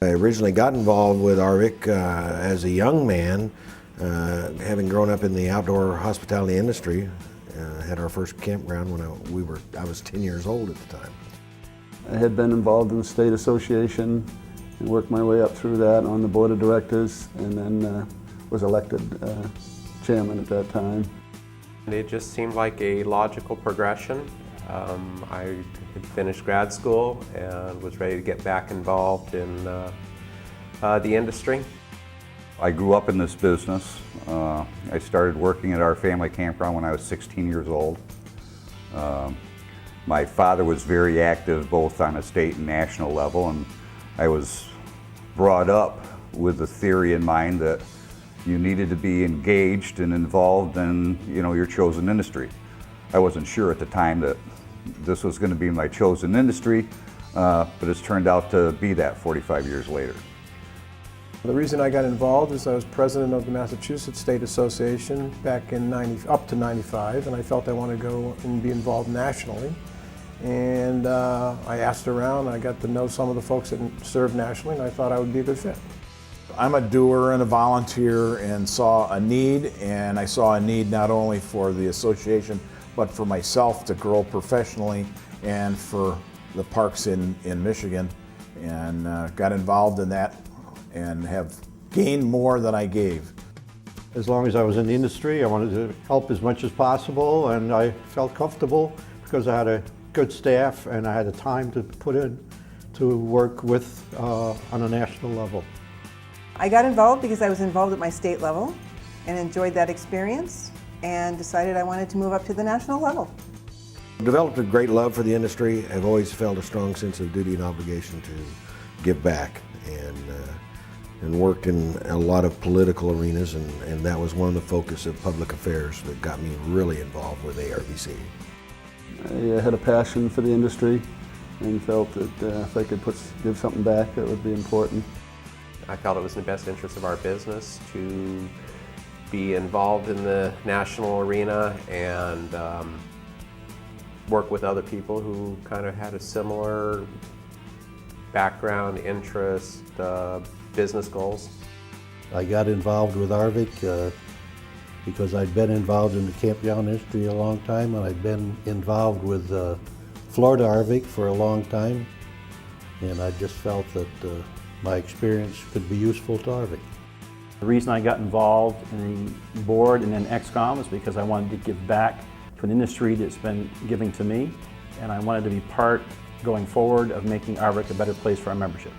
I originally got involved with ARVC as a young man, having grown up in the outdoor hospitality industry. Had our first campground when I was 10 years old at the time. I had been involved in the state association and worked my way up through that on the board of directors, and then was elected chairman at that time. It just seemed like a logical progression. I had finished grad school and was ready to get back involved in the industry. I grew up in this business. I started working at our family campground when I was 16 years old. My father was very active both on a state and national level, and I was brought up with the theory in mind that you needed to be engaged and involved in your chosen industry. I wasn't sure at the time that this was going to be my chosen industry, but it's turned out to be that 45 years later. The reason I got involved is I was president of the Massachusetts State Association back in up to 95, and I felt I wanted to go and be involved nationally. And I asked around, I got to know some of the folks that served nationally, and I thought I would be a good fit. I'm a doer and a volunteer, and saw a need, and I saw a need not only for the association, but for myself to grow professionally and for the parks in Michigan, and got involved in that and have gained more than I gave. As long as I was in the industry, I wanted to help as much as possible, and I felt comfortable because I had a good staff and I had the time to put in to work with on a national level. I got involved because I was involved at my state level and enjoyed that experience and decided I wanted to move up to the national level. Developed a great love for the industry. I've always felt a strong sense of duty and obligation to give back, and worked in a lot of political arenas, and that was one of the focus of public affairs that got me really involved with ARVC. I had a passion for the industry and felt that if I could give something back, that would be important. I felt it was in the best interest of our business to be involved in the national arena and work with other people who kind of had a similar background, interest, business goals. I got involved with ARVC because I'd been involved in the campground industry a long time, and I'd been involved with Florida ARVC for a long time, and I just felt that my experience could be useful to ARVC. The reason I got involved in the board and then XCOM is because I wanted to give back to an industry that's been giving to me, and I wanted to be part going forward of making ARVC a better place for our membership.